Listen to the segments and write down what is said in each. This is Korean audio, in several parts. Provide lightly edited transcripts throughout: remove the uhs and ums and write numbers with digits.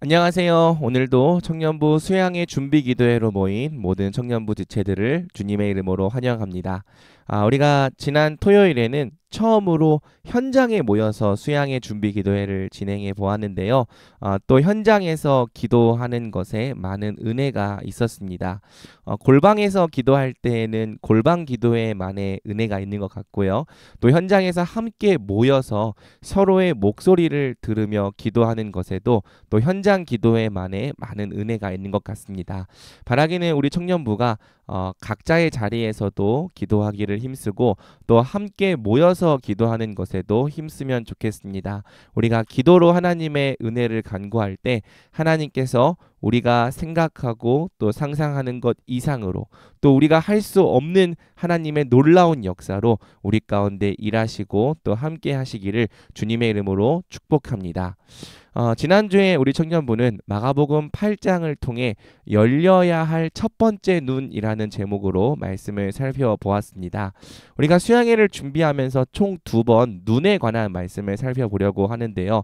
안녕하세요. 오늘도 청년부 수양의 준비 기도회로 모인 모든 청년부 지체들을 주님의 이름으로 환영합니다. 우리가 지난 토요일에는 처음으로 현장에 모여서 수양의 준비 기도회를 진행해 보았는데요. 또 현장에서 기도하는 것에 많은 은혜가 있었습니다. 골방에서 기도할 때에는 골방 기도회만의 은혜가 있는 것 같고요. 또 현장에서 함께 모여서 서로의 목소리를 들으며 기도하는 것에도 또 현장 기도회만의 많은 은혜가 있는 것 같습니다. 바라기는 우리 청년부가 각자의 자리에서도 기도하기를 힘쓰고 또 함께 모여서 기도하는 것에도 힘쓰면 좋겠습니다. 우리가 기도로 하나님의 은혜를 간구할 때 하나님께서 우리가 생각하고 또 상상하는 것 이상으로 또 우리가 할 수 없는 하나님의 놀라운 역사로 우리 가운데 일하시고 또 함께 하시기를 주님의 이름으로 축복합니다. 지난주에 우리 청년부는 마가복음 8장을 통해 열려야 할 첫 번째 눈이라는 제목으로 말씀을 살펴보았습니다. 우리가 수양회를 준비하면서 총 2번 눈에 관한 말씀을 살펴보려고 하는데요.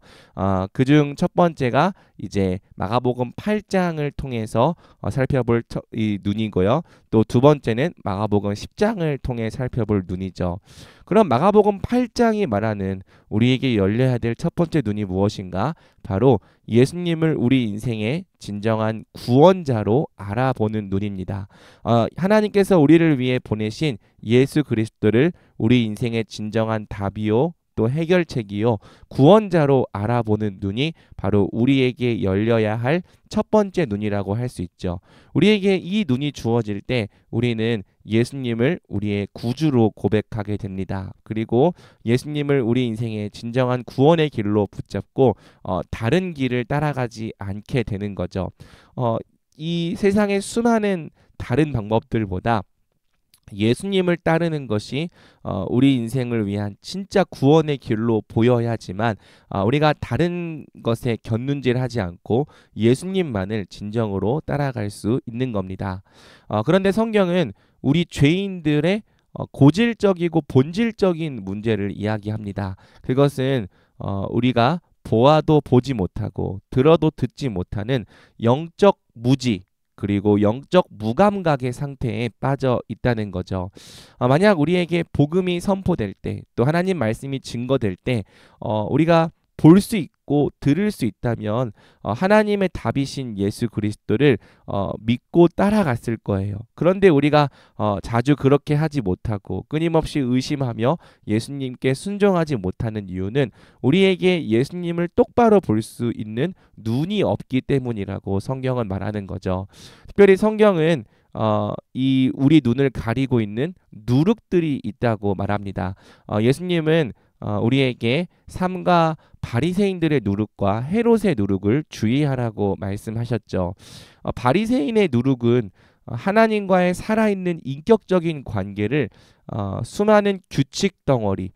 그중 첫 번째가 이제 마가복음 8장을 통해서 살펴볼 이 눈이고요. 또 두 번째는 마가복음 10장을 통해 살펴볼 눈이죠. 그럼 마가복음 8장이 말하는 우리에게 열려야 될 첫 번째 눈이 무엇인가? 바로 예수님을 우리 인생의 진정한 구원자로 알아보는 눈입니다. 하나님께서 우리를 위해 보내신 예수 그리스도를 우리 인생의 진정한 답이요 또 해결책이요 구원자로 알아보는 눈이 바로 우리에게 열려야 할 첫 번째 눈이라고 할 수 있죠. 우리에게 이 눈이 주어질 때 우리는 예수님을 우리의 구주로 고백하게 됩니다. 그리고 예수님을 우리 인생의 진정한 구원의 길로 붙잡고 다른 길을 따라가지 않게 되는 거죠. 이 세상의 수많은 다른 방법들보다 예수님을 따르는 것이 우리 인생을 위한 진짜 구원의 길로 보여야지만 우리가 다른 것에 곁눈질하지 않고 예수님만을 진정으로 따라갈 수 있는 겁니다. 그런데 성경은 우리 죄인들의 고질적이고 본질적인 문제를 이야기합니다. 그것은 우리가 보아도 보지 못하고 들어도 듣지 못하는 영적 무지 그리고 영적 무감각의 상태에 빠져 있다는 거죠. 만약 우리에게 복음이 선포될 때, 또 하나님 말씀이 증거될 때, 우리가 볼 수 있고 들을 수 있다면 하나님의 답이신 예수 그리스도를 믿고 따라갔을 거예요. 그런데 우리가 자주 그렇게 하지 못하고 끊임없이 의심하며 예수님께 순종하지 못하는 이유는 우리에게 예수님을 똑바로 볼 수 있는 눈이 없기 때문이라고 성경은 말하는 거죠. 특별히 성경은 이 우리 눈을 가리고 있는 누룩들이 있다고 말합니다. 예수님은 우리에게 삼가 바리새인들의 누룩과 헤롯의 누룩을 주의하라고 말씀하셨죠. 바리새인의 누룩은 하나님과의 살아있는 인격적인 관계를 수많은 규칙 덩어리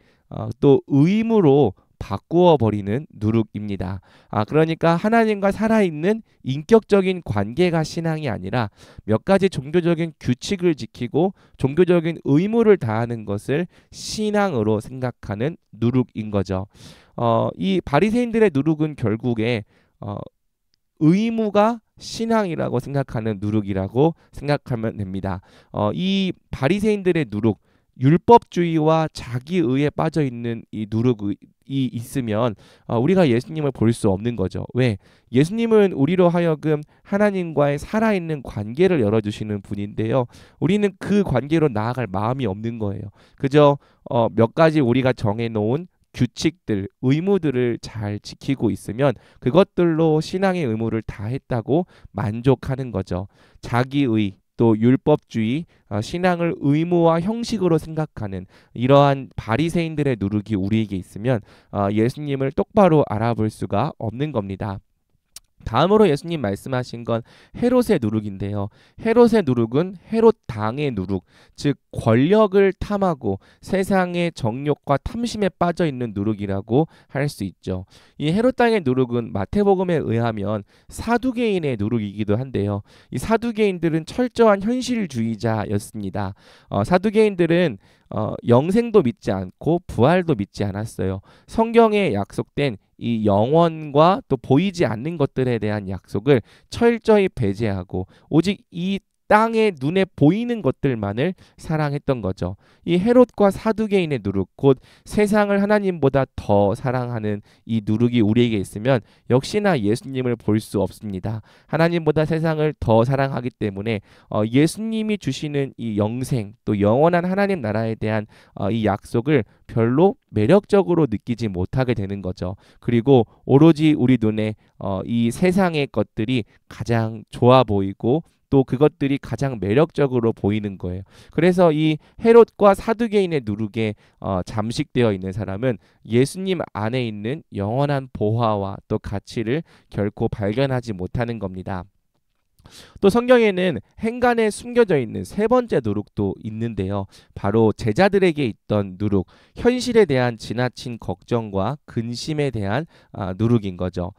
또 의무로 바꾸어 버리는 누룩입니다. 그러니까 하나님과 살아있는 인격적인 관계가 신앙이 아니라 몇 가지 종교적인 규칙을 지키고 종교적인 의무를 다하는 것을 신앙으로 생각하는 누룩인 거죠. 이 바리새인들의 누룩은 결국에 의무가 신앙이라고 생각하는 누룩이라고 생각하면 됩니다. 이 바리새인들의 누룩 율법주의와 자기의에 빠져 있는 이 누룩이 있으면 우리가 예수님을 볼 수 없는 거죠. 왜? 예수님은 우리로 하여금 하나님과의 살아있는 관계를 열어주시는 분인데요. 우리는 그 관계로 나아갈 마음이 없는 거예요. 그저 몇 가지 우리가 정해놓은 규칙들, 의무들을 잘 지키고 있으면 그것들로 신앙의 의무를 다했다고 만족하는 거죠. 자기의 또 율법주의, 신앙을 의무와 형식으로 생각하는 이러한 바리새인들의 누룩이 우리에게 있으면 예수님을 똑바로 알아볼 수가 없는 겁니다. 다음으로 예수님 말씀하신 건 헤롯의 누룩인데요. 헤롯의 누룩은 헤롯 당의 누룩, 즉 권력을 탐하고 세상의 정욕과 탐심에 빠져 있는 누룩이라고 할 수 있죠. 이 헤롯 당의 누룩은 마태복음에 의하면 사두개인의 누룩이기도 한데요. 이 사두개인들은 철저한 현실주의자였습니다. 사두개인들은 영생도 믿지 않고 부활도 믿지 않았어요. 성경에 약속된 이 영원과 또 보이지 않는 것들에 대한 약속을 철저히 배제하고 오직 이 땅의 눈에 보이는 것들만을 사랑했던 거죠. 이 헤롯과 사두개인의 누룩, 곧 세상을 하나님보다 더 사랑하는 이 누룩이 우리에게 있으면 역시나 예수님을 볼 수 없습니다. 하나님보다 세상을 더 사랑하기 때문에 예수님이 주시는 이 영생 또 영원한 하나님 나라에 대한 이 약속을 별로 매력적으로 느끼지 못하게 되는 거죠. 그리고 오로지 우리 눈에 이 세상의 것들이 가장 좋아 보이고 또 그것들이 가장 매력적으로 보이는 거예요. 그래서 이 헤롯과 사두개인의 누룩에 잠식되어 있는 사람은 예수님 안에 있는 영원한 보화와 또 가치를 결코 발견하지 못하는 겁니다. 또 성경에는 행간에 숨겨져 있는 세 번째 누룩도 있는데요. 바로 제자들에게 있던 누룩, 현실에 대한 지나친 걱정과 근심에 대한 누룩인 거죠.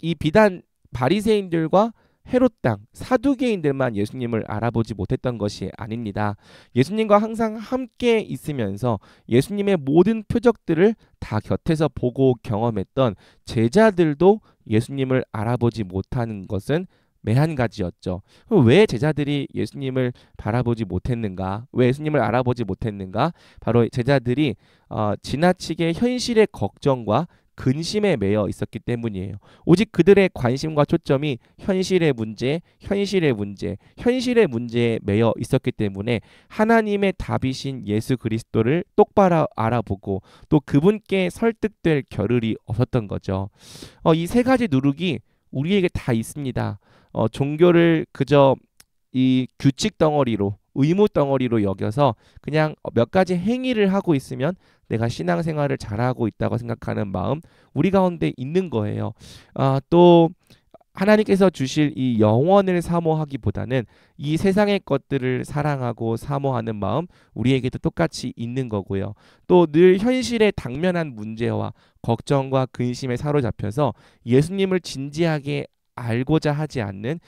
이 비단 바리새인들과 헤롯 땅 사두개인들만 예수님을 알아보지 못했던 것이 아닙니다. 예수님과 항상 함께 있으면서 예수님의 모든 표적들을 다 곁에서 보고 경험했던 제자들도 예수님을 알아보지 못하는 것은 매한가지였죠. 왜 제자들이 예수님을 바라보지 못했는가? 왜 예수님을 알아보지 못했는가? 바로 제자들이 지나치게 현실의 걱정과 근심에 매여 있었기 때문이에요. 오직 그들의 관심과 초점이 현실의 문제, 현실의 문제, 현실의 문제에 매여 있었기 때문에 하나님의 답이신 예수 그리스도를 똑바로 알아보고 또 그분께 설득될 겨를이 없었던 거죠. 이 세 가지 누룩이 우리에게 다 있습니다. 종교를 그저 이 규칙 덩어리로 의무 덩어리로 여겨서 그냥 몇 가지 행위를 하고 있으면 내가 신앙생활을 잘하고 있다고 생각하는 마음 우리 가운데 있는 거예요. 또 하나님께서 주실 이 영원을 사모하기보다는 이 세상의 것들을 사랑하고 사모하는 마음 우리에게도 똑같이 있는 거고요. 또 늘 현실의 당면한 문제와 걱정과 근심에 사로잡혀서 예수님을 진지하게 알고자 하지 않는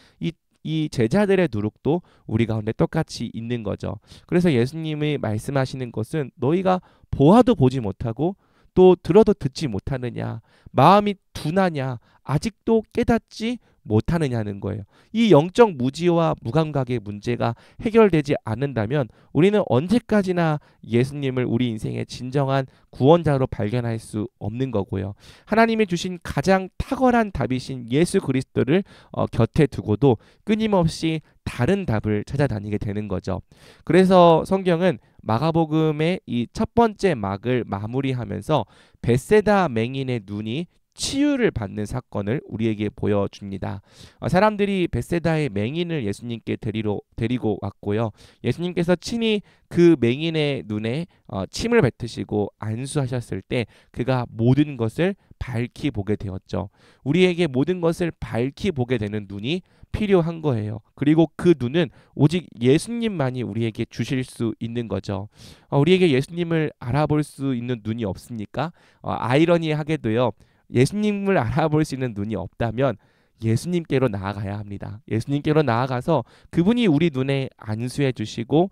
이 제자들의 누룩도 우리 가운데 똑같이 있는 거죠. 그래서 예수님이 말씀하시는 것은 너희가 보아도 보지 못하고 또 들어도 듣지 못하느냐, 마음이 둔하냐, 아직도 깨닫지 못하느냐는 거예요. 이 영적 무지와 무감각의 문제가 해결되지 않는다면 우리는 언제까지나 예수님을 우리 인생의 진정한 구원자로 발견할 수 없는 거고요. 하나님이 주신 가장 탁월한 답이신 예수 그리스도를 곁에 두고도 끊임없이 다른 답을 찾아다니게 되는 거죠. 그래서 성경은 마가복음의 이 첫 번째 막을 마무리하면서 벳세다 맹인의 눈이 치유를 받는 사건을 우리에게 보여줍니다. 사람들이 벳세다의 맹인을 예수님께 데리고 왔고요. 예수님께서 친히 그 맹인의 눈에 침을 뱉으시고 안수하셨을 때 그가 모든 것을 밝히 보게 되었죠. 우리에게 모든 것을 밝히 보게 되는 눈이 필요한 거예요. 그리고 그 눈은 오직 예수님만이 우리에게 주실 수 있는 거죠. 우리에게 예수님을 알아볼 수 있는 눈이 없습니까? 아이러니하게도요. 예수님을 알아볼 수 있는 눈이 없다면 예수님께로 나아가야 합니다. 예수님께로 나아가서 그분이 우리 눈에 안수해 주시고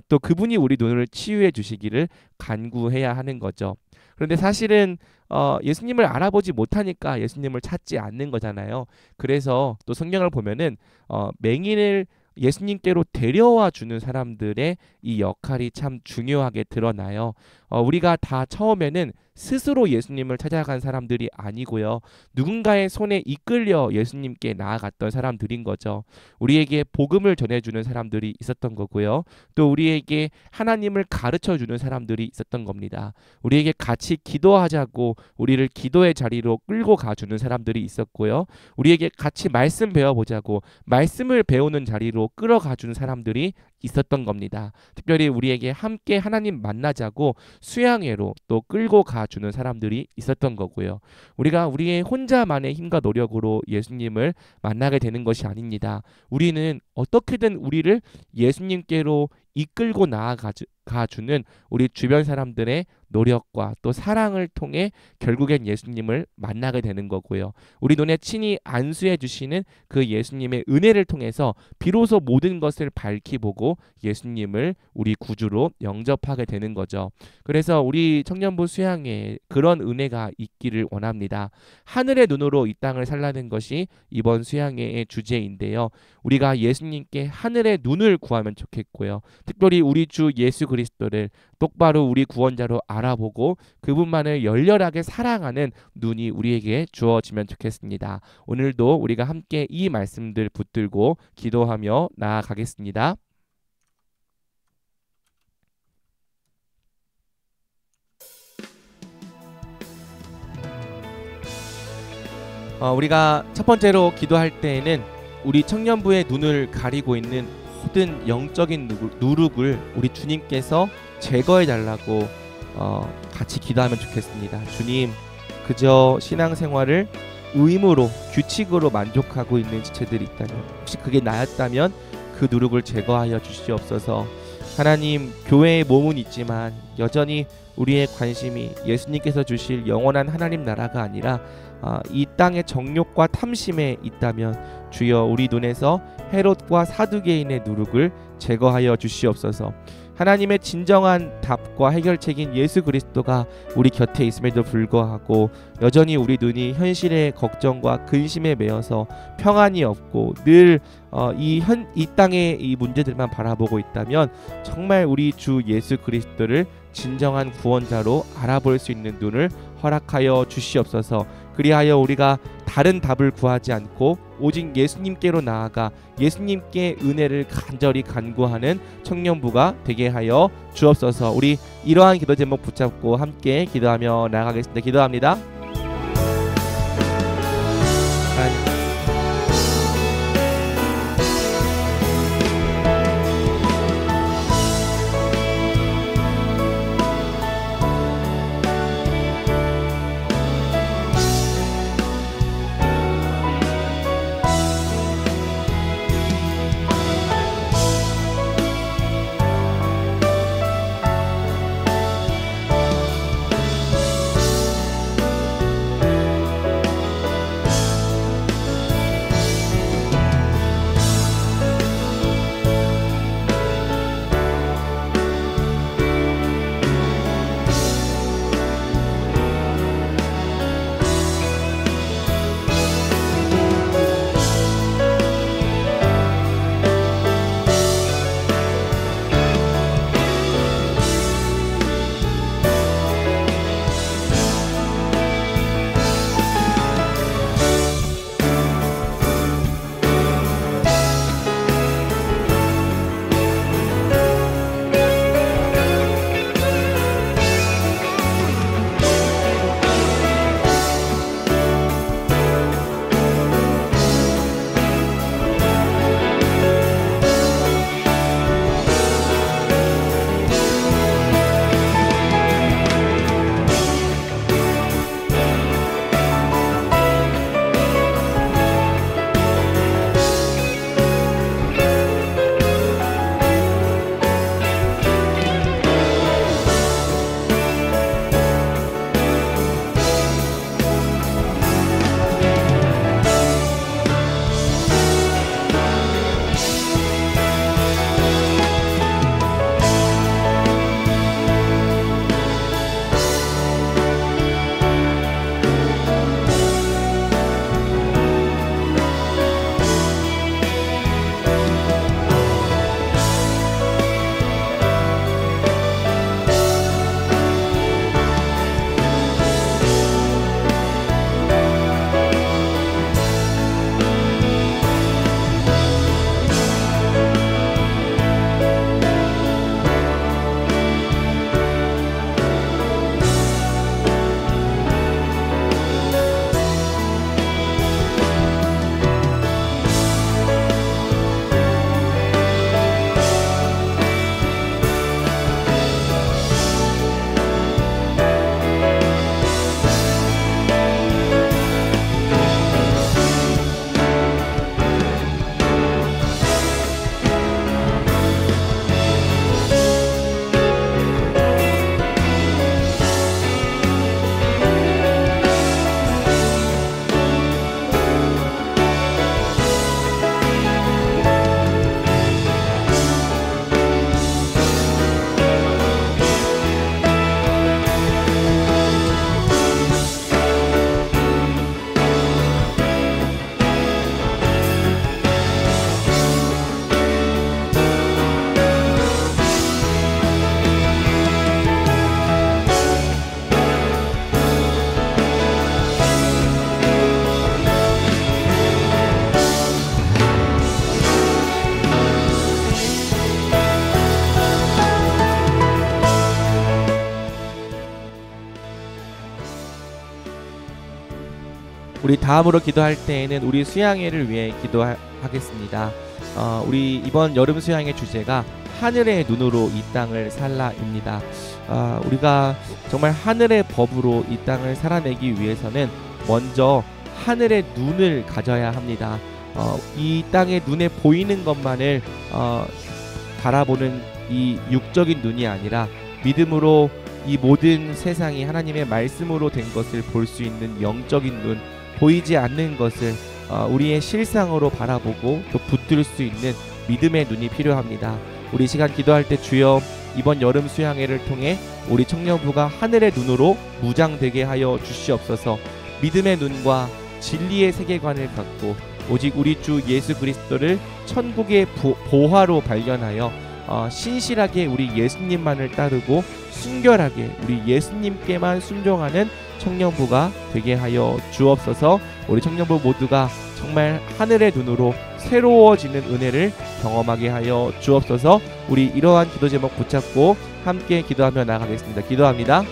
또 그분이 우리 눈을 치유해 주시기를 간구해야 하는 거죠. 그런데 사실은 예수님을 알아보지 못하니까 예수님을 찾지 않는 거잖아요. 그래서 또 성경을 보면은 맹인을 예수님께로 데려와 주는 사람들의 이 역할이 참 중요하게 드러나요. 우리가 다 처음에는 스스로 예수님을 찾아간 사람들이 아니고요. 누군가의 손에 이끌려 예수님께 나아갔던 사람들인 거죠. 우리에게 복음을 전해주는 사람들이 있었던 거고요. 또 우리에게 하나님을 가르쳐주는 사람들이 있었던 겁니다. 우리에게 같이 기도하자고 우리를 기도의 자리로 끌고 가주는 사람들이 있었고요. 우리에게 같이 말씀 배워보자고 말씀을 배우는 자리로 끌어가주는 사람들이 있었던 겁니다. 특별히 우리에게 함께 하나님 만나자고 수양회로 또 끌고 가주는 사람들이 있었던 거고요. 우리가 우리의 혼자만의 힘과 노력으로 예수님을 만나게 되는 것이 아닙니다. 우리는 어떻게든 우리를 예수님께로 이끌고 나아가주는 우리 주변 사람들의 노력과 또 사랑을 통해 결국엔 예수님을 만나게 되는 거고요. 우리 눈에 친히 안수해 주시는 그 예수님의 은혜를 통해서 비로소 모든 것을 밝히 보고 예수님을 우리 구주로 영접하게 되는 거죠. 그래서 우리 청년부 수양회에 그런 은혜가 있기를 원합니다. 하늘의 눈으로 이 땅을 살라는 것이 이번 수양회의 주제인데요. 우리가 예수님께 하늘의 눈을 구하면 좋겠고요. 특별히 우리 주 예수 그리스도를 똑바로 우리 구원자로 알아보고 그분만을 열렬하게 사랑하는 눈이 우리에게 주어지면 좋겠습니다. 오늘도 우리가 함께 이 말씀들 붙들고 기도하며 나아가겠습니다. 우리가 첫 번째로 기도할 때에는 우리 청년부의 눈을 가리고 있는 모든 영적인 누룩을 우리 주님께서 제거해 달라고 같이 기도하면 좋겠습니다. 주님, 그저 신앙생활을 의무로 규칙으로 만족하고 있는 지체들이 있다면, 혹시 그게 나였다면 그 누룩을 제거하여 주시옵소서. 하나님, 교회의 몸은 있지만 여전히 우리의 관심이 예수님께서 주실 영원한 하나님 나라가 아니라 이 땅의 정욕과 탐심에 있다면 주여 우리 눈에서 헤롯과 사두개인의 누룩을 제거하여 주시옵소서. 하나님의 진정한 답과 해결책인 예수 그리스도가 우리 곁에 있음에도 불구하고 여전히 우리 눈이 현실의 걱정과 근심에 매여서 평안이 없고 늘 이 땅의 이 문제들만 바라보고 있다면 정말 우리 주 예수 그리스도를 진정한 구원자로 알아볼 수 있는 눈을 허락하여 주시옵소서. 그리하여 우리가 다른 답을 구하지 않고 오직 예수님께로 나아가 예수님께 은혜를 간절히 간구하는 청년부가 되게 하여 주옵소서. 우리 이러한 기도 제목 붙잡고 함께 기도하며 나아가겠습니다. 기도합니다. 하나님, 우리 다음으로 기도할 때에는 우리 수양회를 위해 기도하겠습니다. 우리 이번 여름 수양회 주제가 하늘의 눈으로 이 땅을 살라입니다. 우리가 정말 하늘의 법으로 이 땅을 살아내기 위해서는 먼저 하늘의 눈을 가져야 합니다. 이 땅의 눈에 보이는 것만을 바라보는 이 육적인 눈이 아니라 믿음으로 이 모든 세상이 하나님의 말씀으로 된 것을 볼 수 있는 영적인 눈, 보이지 않는 것을 우리의 실상으로 바라보고 또 붙들 수 있는 믿음의 눈이 필요합니다. 우리 시간 기도할 때 주여 이번 여름 수양회를 통해 우리 청년부가 하늘의 눈으로 무장되게 하여 주시옵소서. 믿음의 눈과 진리의 세계관을 갖고 오직 우리 주 예수 그리스도를 천국의 보화로 발견하여 신실하게 우리 예수님만을 따르고 순결하게 우리 예수님께만 순종하는 청년부가 되게 하여 주옵소서. 우리 청년부 모두가 정말 하늘의 눈으로 새로워지는 은혜를 경험하게 하여 주옵소서. 우리 이러한 기도 제목 붙잡고 함께 기도하며 나아가겠습니다. 기도합니다.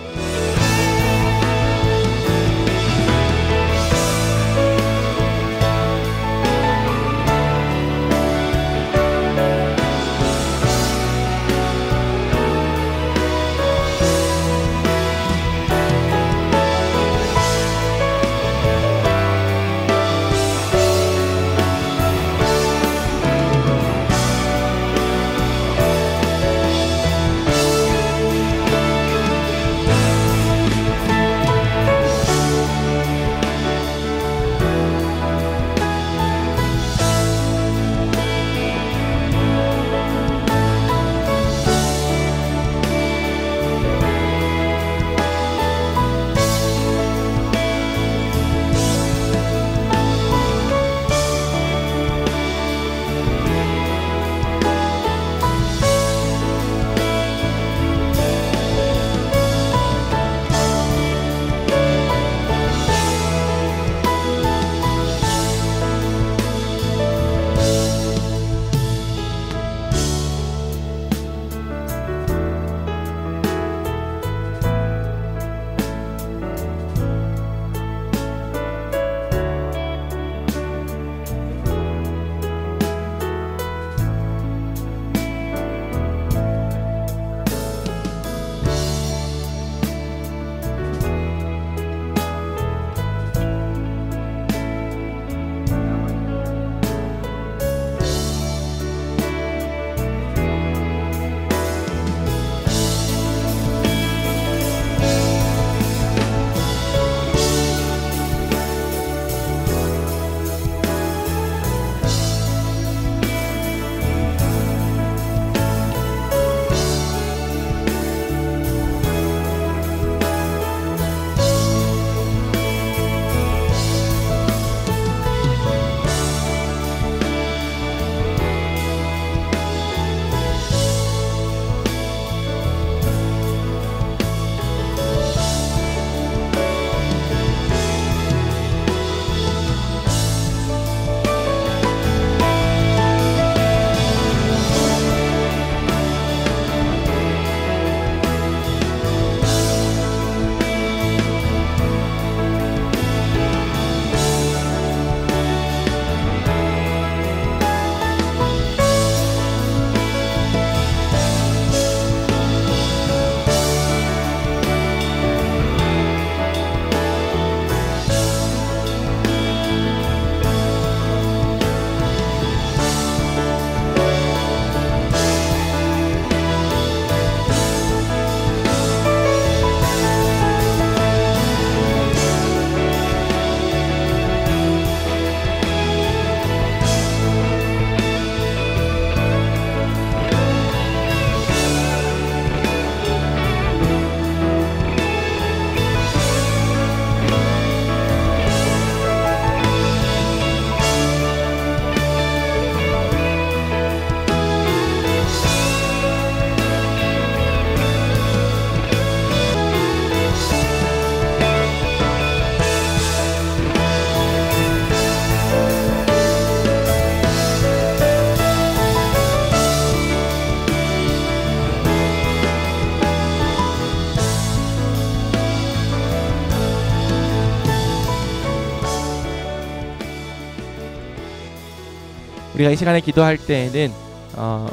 우리가 이 시간에 기도할 때에는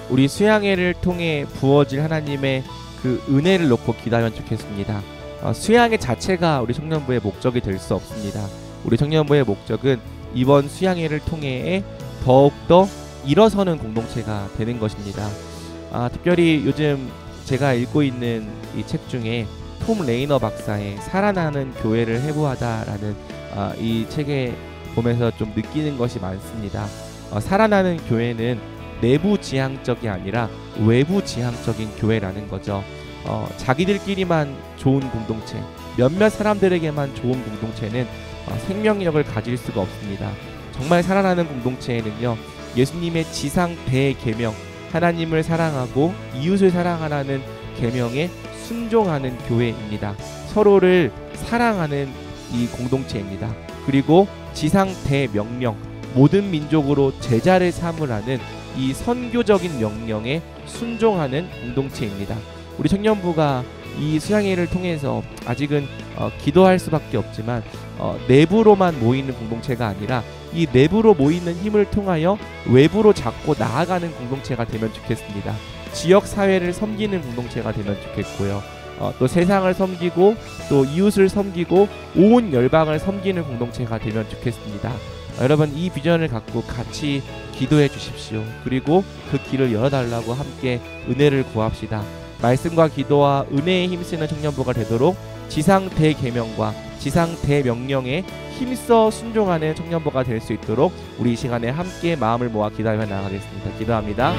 우리 수양회를 통해 부어질 하나님의 그 은혜를 놓고 기도하면 좋겠습니다. 수양회 자체가 우리 청년부의 목적이 될 수 없습니다. 우리 청년부의 목적은 이번 수양회를 통해 더욱더 일어서는 공동체가 되는 것입니다. 특별히 요즘 제가 읽고 있는 이 책 중에 톰 레이너 박사의 살아나는 교회를 해부하다라는 이 책에 보면서 좀 느끼는 것이 많습니다. 살아나는 교회는 내부 지향적이 아니라 외부 지향적인 교회라는 거죠. 자기들끼리만 좋은 공동체, 몇몇 사람들에게만 좋은 공동체는 생명력을 가질 수가 없습니다. 정말 살아나는 공동체에는요, 예수님의 지상 대계명, 하나님을 사랑하고 이웃을 사랑하라는 계명에 순종하는 교회입니다. 서로를 사랑하는 이 공동체입니다. 그리고 지상 대명령, 모든 민족으로 제자를 삼으라는 이 선교적인 명령에 순종하는 공동체입니다. 우리 청년부가 이 수양회를 통해서 아직은 기도할 수밖에 없지만 내부로만 모이는 공동체가 아니라 이 내부로 모이는 힘을 통하여 외부로 자꾸 나아가는 공동체가 되면 좋겠습니다. 지역 사회를 섬기는 공동체가 되면 좋겠고요. 또 세상을 섬기고 또 이웃을 섬기고 온 열방을 섬기는 공동체가 되면 좋겠습니다. 여러분, 이 비전을 갖고 같이 기도해 주십시오. 그리고 그 길을 열어달라고 함께 은혜를 구합시다. 말씀과 기도와 은혜에 힘쓰는 청년부가 되도록 지상 대계명과 지상 대명령에 힘써 순종하는 청년부가 될 수 있도록 우리 이 시간에 함께 마음을 모아 기도하며 나아가겠습니다. 기도합니다.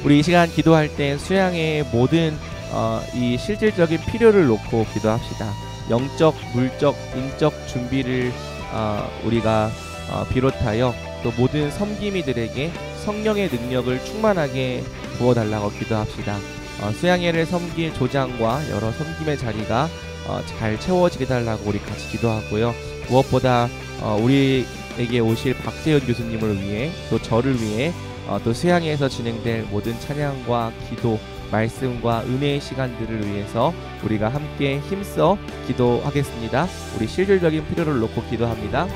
우리 이 시간 기도할 때 수양의 모든 이 실질적인 필요를 놓고 기도합시다. 영적, 물적, 인적 준비를 우리가 비롯하여 또 모든 섬김이들에게 성령의 능력을 충만하게 부어달라고 기도합시다. 수양회를 섬길 조장과 여러 섬김의 자리가 잘 채워지게 달라고 우리 같이 기도하고요. 무엇보다 우리에게 오실 박재현 교수님을 위해 또 저를 위해 또 수양회에서 진행될 모든 찬양과 기도, 말씀과 은혜의 시간들을 위해서 우리가 함께 힘써 기도하겠습니다. 우리 실질적인 필요를 놓고 기도합니다.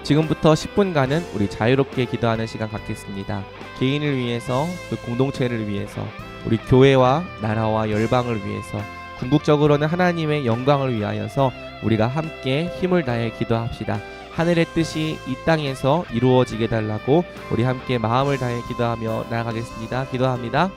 지금부터 10분간은 우리 자유롭게 기도하는 시간 갖겠습니다. 개인을 위해서, 그 공동체를 위해서, 우리 교회와 나라와 열방을 위해서, 궁극적으로는 하나님의 영광을 위하여서 우리가 함께 힘을 다해 기도합시다. 하늘의 뜻이 이 땅에서 이루어지게 달라고 우리 함께 마음을 다해 기도하며 나아가겠습니다. 기도합니다.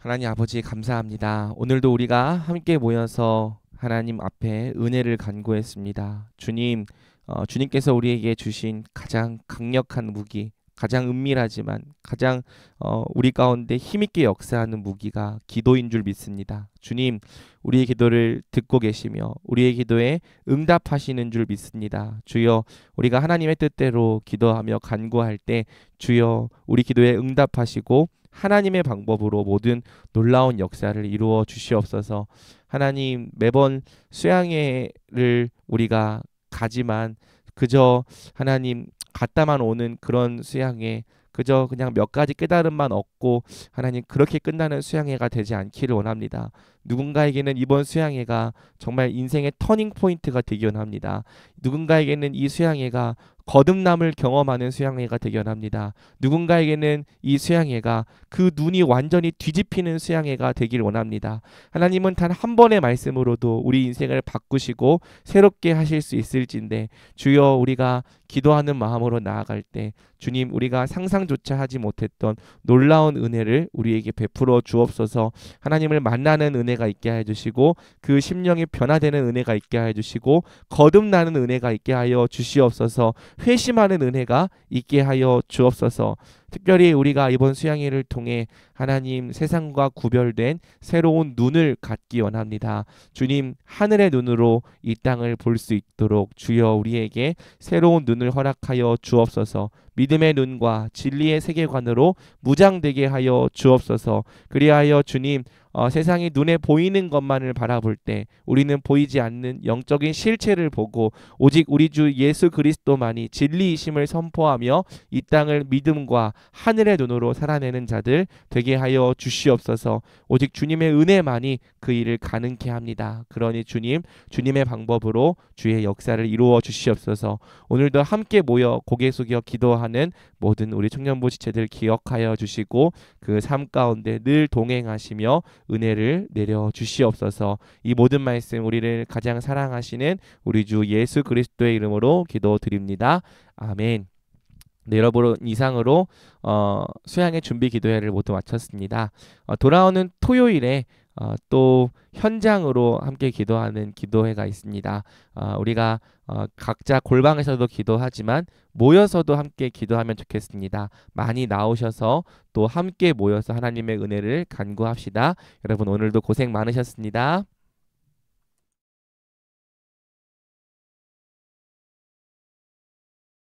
하나님 아버지 감사합니다. 오늘도 우리가 함께 모여서 하나님 앞에 은혜를 간구했습니다. 주님, 주님께서 우리에게 주신 가장 강력한 무기, 가장 은밀하지만 가장 우리 가운데 힘있게 역사하는 무기가 기도인 줄 믿습니다. 주님, 우리의 기도를 듣고 계시며 우리의 기도에 응답하시는 줄 믿습니다. 주여, 우리가 하나님의 뜻대로 기도하며 간구할 때 주여 우리 기도에 응답하시고 하나님의 방법으로 모든 놀라운 역사를 이루어 주시옵소서. 하나님, 매번 수양회를 우리가 가지만 그저 하나님 갔다만 오는 그런 수양회, 그저 그냥 몇 가지 깨달음만 얻고 하나님 그렇게 끝나는 수양회가 되지 않기를 원합니다. 누군가에게는 이번 수양회가 정말 인생의 터닝 포인트가 되기 원합니다. 누군가에게는 이 수양회가 거듭남을 경험하는 수양회가 되기 원합니다. 누군가에게는 이 수양회가 그 눈이 완전히 뒤집히는 수양회가 되길 원합니다. 하나님은 단 한 번의 말씀으로도 우리 인생을 바꾸시고 새롭게 하실 수 있을진데 주여, 우리가 기도하는 마음으로 나아갈 때 주님, 우리가 상상조차 하지 못했던 놀라운 은혜를 우리에게 베풀어 주옵소서. 하나님을 만나는 은혜가 있게 하여 주시고 그 심령이 변화되는 은혜가 있게 하여 주시고 거듭나는 은혜가 있게 하여 주시옵소서. 회심하는 은혜가 있게 하여 주옵소서. 특별히 우리가 이번 수양회를 통해 하나님 세상과 구별된 새로운 눈을 갖기 원합니다. 주님, 하늘의 눈으로 이 땅을 볼 수 있도록 주여 우리에게 새로운 눈을 허락하여 주옵소서. 믿음의 눈과 진리의 세계관으로 무장되게 하여 주옵소서. 그리하여 주님, 세상이 눈에 보이는 것만을 바라볼 때 우리는 보이지 않는 영적인 실체를 보고 오직 우리 주 예수 그리스도만이 진리이심을 선포하며 이 땅을 믿음과 하늘의 눈으로 살아내는 자들 되게 하여 주시옵소서. 오직 주님의 은혜만이 그 일을 가능케 합니다. 그러니 주님, 주님의 방법으로 주의 역사를 이루어 주시옵소서. 오늘도 함께 모여 고개 숙여 기도하는 모든 우리 청년부 지체들 기억하여 주시고 그 삶 가운데 늘 동행하시며 은혜를 내려 주시옵소서. 이 모든 말씀 우리를 가장 사랑하시는 우리 주 예수 그리스도의 이름으로 기도드립니다. 아멘. 네, 여러분 이상으로 수양의 준비 기도회를 모두 마쳤습니다. 돌아오는 토요일에 또 현장으로 함께 기도하는 기도회가 있습니다. 우리가 각자 골방에서도 기도하지만 모여서도 함께 기도하면 좋겠습니다. 많이 나오셔서 또 함께 모여서 하나님의 은혜를 간구합시다. 여러분 오늘도 고생 많으셨습니다.